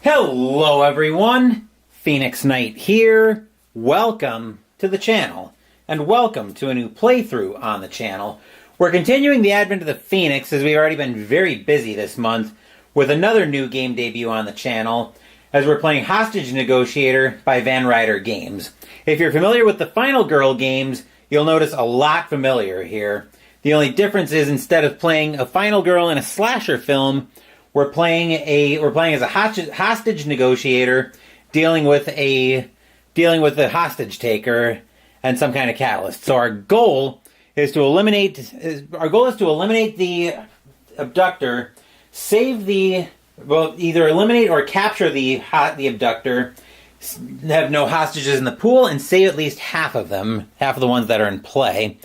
Hello everyone, Phoenix Knight here. Welcome to the channel, and welcome to a new playthrough on the channel. We're continuing the advent of the Phoenix as we've already been very busy this month with another new game debut on the channel as we're playing Hostage Negotiator by Ryder Games. If you're familiar with the Final Girl games, you'll notice a lot familiar here. The only difference is instead of playing a final girl in a slasher film, we're playing as a hostage negotiator, dealing with a hostage taker and some kind of catalyst. So our goal is to eliminate the abductor, either eliminate or capture the abductor, have no hostages in the pool, and save at least half of the ones that are in play.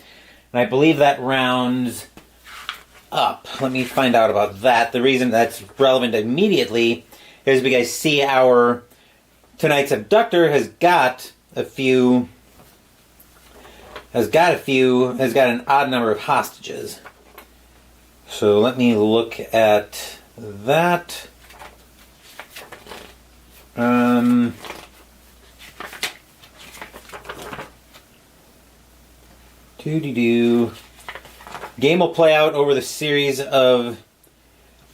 And I believe that rounds up. Let me find out about that. The reason that's relevant immediately is because see tonight's abductor has got an odd number of hostages. So let me look at that. Game will play out over the series of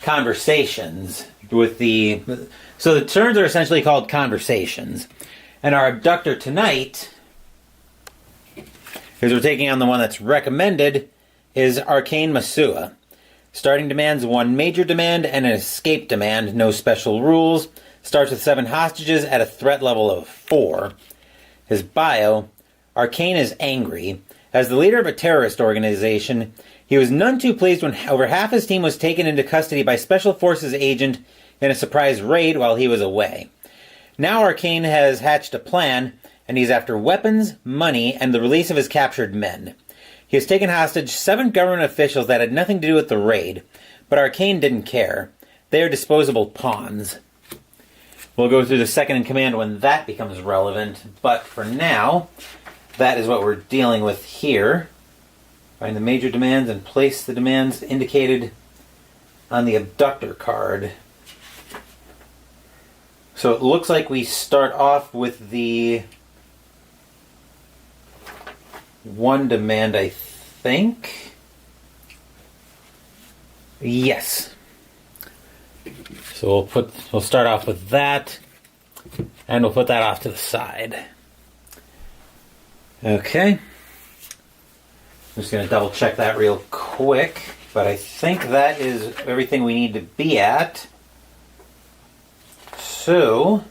conversations so the turns are essentially called conversations. And our abductor tonight, because we're taking on the one that's recommended, is Arcane Masua. Starting demands 1 major demand and an escape demand, no special rules. Starts with 7 hostages at a threat level of 4. His bio, Arcane is angry. As the leader of a terrorist organization, he was none too pleased when over half his team was taken into custody by Special Forces agent in a surprise raid while he was away. Now Arcane has hatched a plan, and he's after weapons, money, and the release of his captured men. He has taken hostage 7 government officials that had nothing to do with the raid, but Arcane didn't care. They are disposable pawns. We'll go through the second in command when that becomes relevant, but for now, that is what we're dealing with here. Find the major demands and place the demands indicated on the abductor card. So it looks like we start off with the 1 demand, I think. Yes. So we'll start off with that, and we'll put that off to the side. Okay. I'm just going to double check that real quick, but I think that is everything we need to be at. So,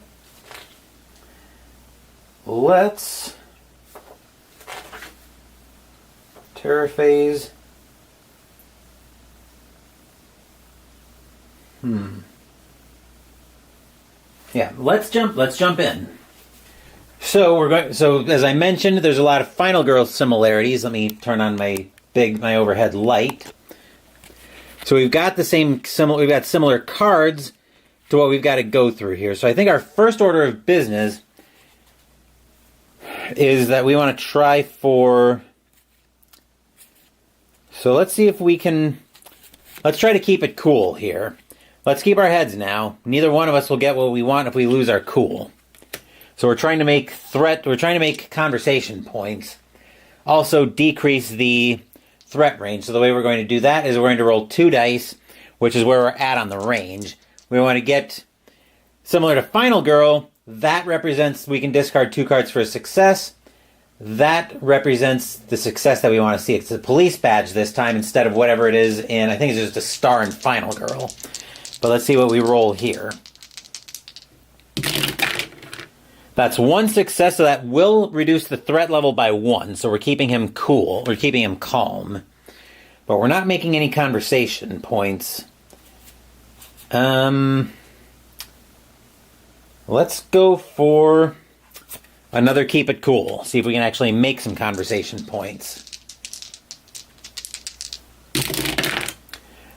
let's terror phase. Yeah, let's jump in. So as I mentioned, there's a lot of Final Girl similarities. Let me turn on my overhead light. So we've got similar cards to what we've got to go through here. So I think our first order of business is that we want to try for. So let's see if we can. Let's try to keep it cool here. Let's keep our heads now. Neither one of us will get what we want if we lose our cool. So we're trying to make conversation points. Also decrease the threat range. So the way we're going to do that is we're going to roll 2 dice, which is where we're at on the range. We want to get similar to Final Girl. That represents we can discard 2 cards for a success. That represents the success that we want to see. It's a police badge this time instead of whatever it is in, I think it's just a star in Final Girl. But let's see what we roll here. That's 1 success, so that will reduce the threat level by 1. So we're keeping him cool. We're keeping him calm. But we're not making any conversation points. Let's go for another keep it cool. See if we can actually make some conversation points.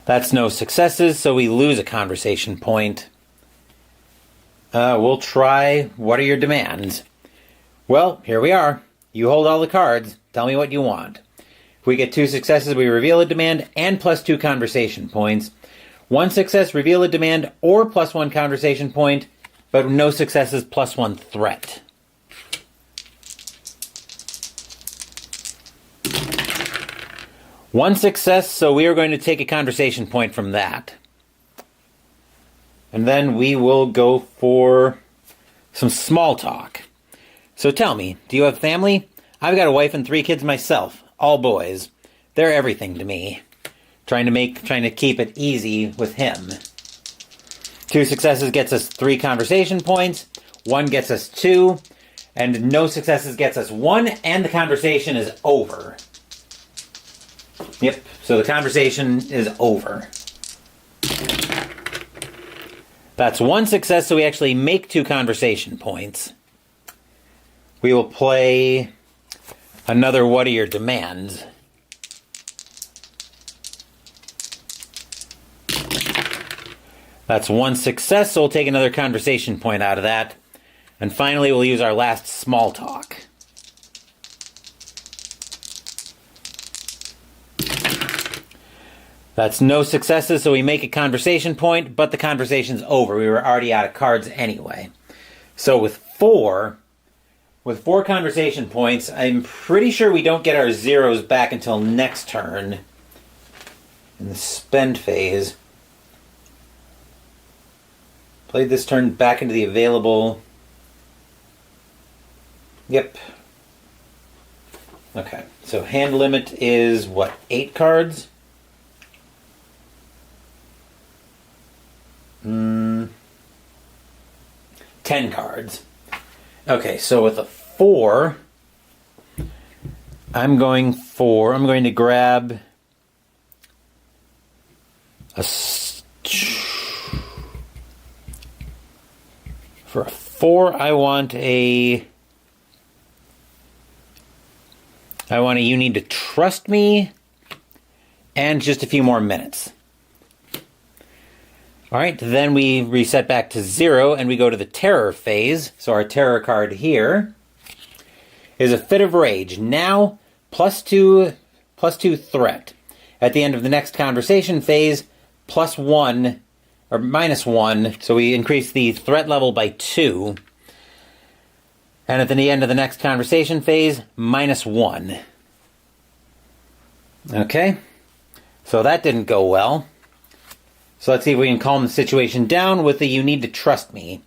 That's no successes, so we lose a conversation point. We'll try, what are your demands? Well, here we are. You hold all the cards. Tell me what you want. If we get 2 successes, we reveal a demand and plus 2 conversation points. 1 success, reveal a demand or plus 1 conversation point. but no successes, +1 threat. One success, so we are going to take a conversation point from that. And then we will go for some small talk. So tell me, do you have family? I've got a wife and 3 kids myself, all boys. They're everything to me. Trying to keep it easy with him. 2 successes gets us 3 conversation points. 1 gets us 2. And no successes gets us 1, and the conversation is over. Yep, so the conversation is over. That's 1 success, so we actually make 2 conversation points. We will play another What Are Your Demands? That's 1 success, so we'll take another conversation point out of that. And finally, we'll use our last small talk. That's no successes, so we make a conversation point, but the conversation's over. We were already out of cards anyway. So with 4 conversation points, I'm pretty sure we don't get our zeros back until next turn in the spend phase. Played this turn back into the available. Yep. Okay, so hand limit is what, 8 cards? 10 cards. Okay, so with a 4, I'm going to grab for a 4, I want a You Need to Trust Me and just a few more minutes. Alright, then we reset back to 0 and we go to the terror phase. So our terror card here is a Fit of Rage. Now, +2 threat. At the end of the next conversation phase, +1 or -1. So we increase the threat level by 2. And at the end of the next conversation phase, -1. Okay, so that didn't go well. So let's see if we can calm the situation down with the You Need to Trust Me.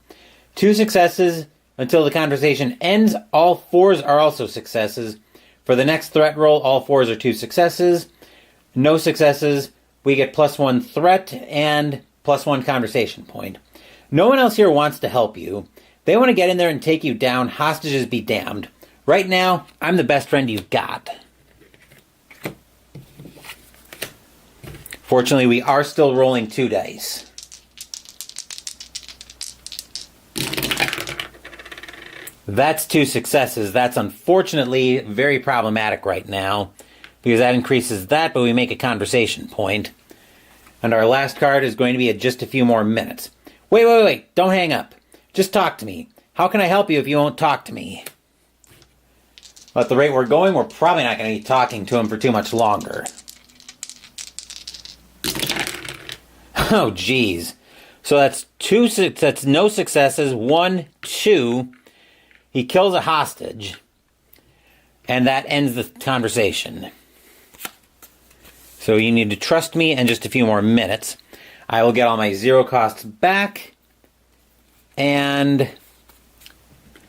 2 successes until the conversation ends. All 4s are also successes. For the next threat roll, all 4s are 2 successes. No successes, we get +1 threat and +1 conversation point. No one else here wants to help you. They want to get in there and take you down. Hostages be damned. Right now, I'm the best friend you've got. Fortunately, we are still rolling 2 dice. That's 2 successes. That's unfortunately very problematic right now, because that increases that, but we make a conversation point. And our last card is going to be at just a few more minutes. Wait. Don't hang up. Just talk to me. How can I help you if you won't talk to me? Well, at the rate we're going, we're probably not going to be talking to him for too much longer. Oh, geez. So that's no successes. 1, 2. He kills a hostage. And that ends the conversation. So You Need to Trust Me and just a few more minutes. I will get all my 0 costs back. And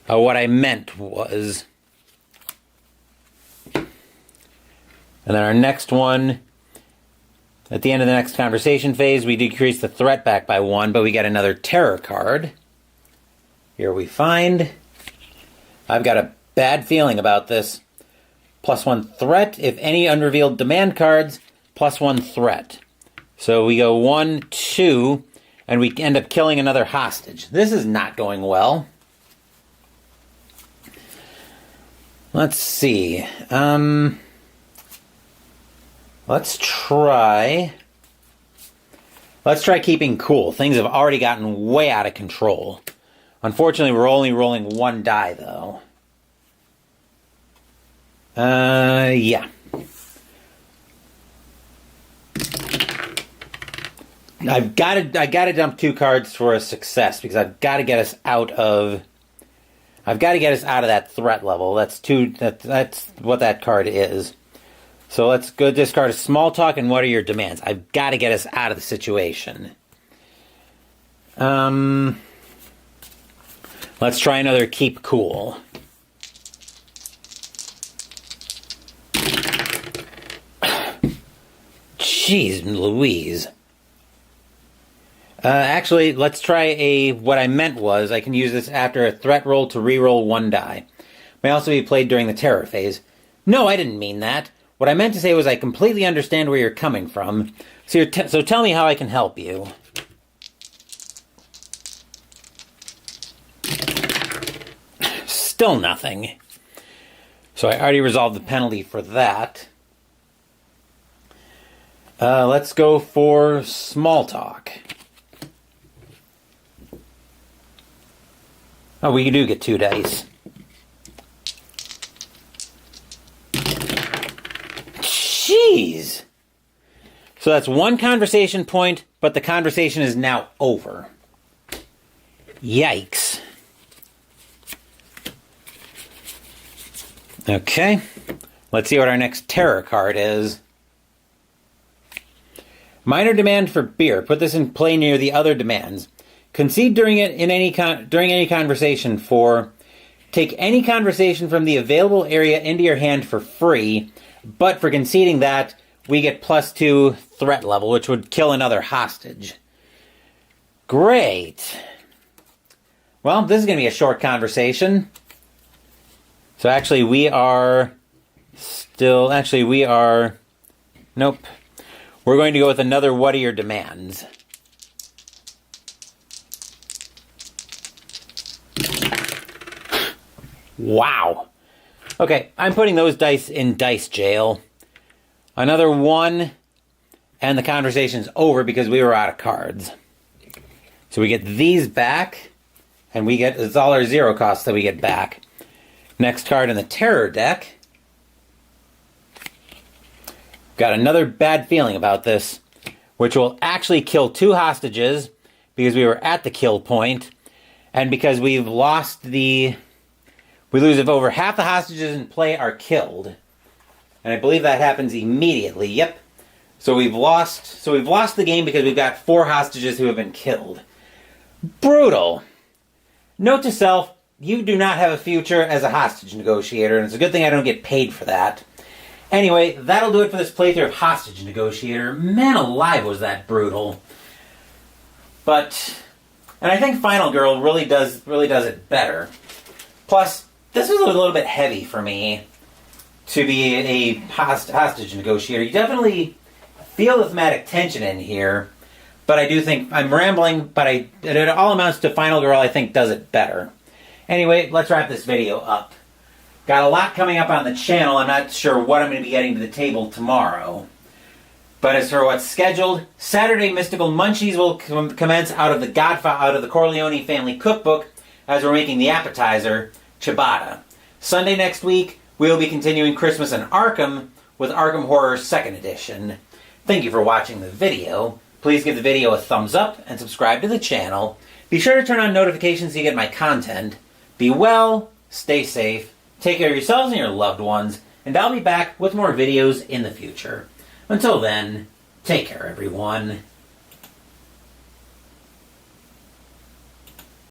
what I meant was... And then our next one... At the end of the next conversation phase, we decrease the threat back by 1, but we get another terror card. Here we find... I've got a bad feeling about this. +1 threat. If any unrevealed demand cards, +1 threat. So we go 1, 2, and we end up killing another hostage. This is not going well. Let's see. Let's try keeping cool. Things have already gotten way out of control. Unfortunately, we're only rolling 1 die, though. Yeah. I gotta dump 2 cards for a success because I've got to get us out of that threat level. That's what that card is. So let's go discard a small talk and what are your demands? I've got to get us out of the situation. Let's try another keep cool. Jeez Louise. Actually, let's try what I meant was, I can use this after a threat roll to reroll 1 die. May also be played during the terror phase. No, I didn't mean that. What I meant to say was I completely understand where you're coming from. So tell me how I can help you. Still nothing. So I already resolved the penalty for that. Let's go for small talk. Oh, we do get 2 dice. Jeez! So that's 1 conversation point, but the conversation is now over. Yikes. Okay. Let's see what our next terror card is. Minor demand for beer. Put this in play near the other demands. Concede during any conversation for take any conversation from the available area into your hand for free, but for conceding that, we get +2 threat level, which would kill another hostage. Great. Well, this is going to be a short conversation. So actually, nope. We're going to go with another what are your demands. Wow. Okay, I'm putting those dice in dice jail. Another 1, and the conversation's over because we were out of cards. So we get these back, and it's all our 0 costs that we get back. Next card in the terror deck. Got another bad feeling about this, which will actually kill 2 hostages because we were at the kill point, and because we lose if over half the hostages in play are killed. And I believe that happens immediately. Yep. So we've lost the game because we've got 4 hostages who have been killed. Brutal. Note to self, you do not have a future as a hostage negotiator, and it's a good thing I don't get paid for that. Anyway, that'll do it for this playthrough of Hostage Negotiator. Man alive, was that brutal. And I think Final Girl really does it better. Plus, this was a little bit heavy for me to be a hostage negotiator. You definitely feel the thematic tension in here, but I do think I'm rambling, but it all amounts to Final Girl, I think, does it better. Anyway, let's wrap this video up. Got a lot coming up on the channel. I'm not sure what I'm going to be getting to the table tomorrow. But as for what's scheduled, Saturday Mystical Munchies will commence out of the Corleone family cookbook as we're making the appetizer, ciabatta. Sunday next week, we'll be continuing Christmas in Arkham with Arkham Horror 2nd Edition. Thank you for watching the video. Please give the video a thumbs up and subscribe to the channel. Be sure to turn on notifications so you get my content. Be well, stay safe, take care of yourselves and your loved ones, and I'll be back with more videos in the future. Until then, take care everyone.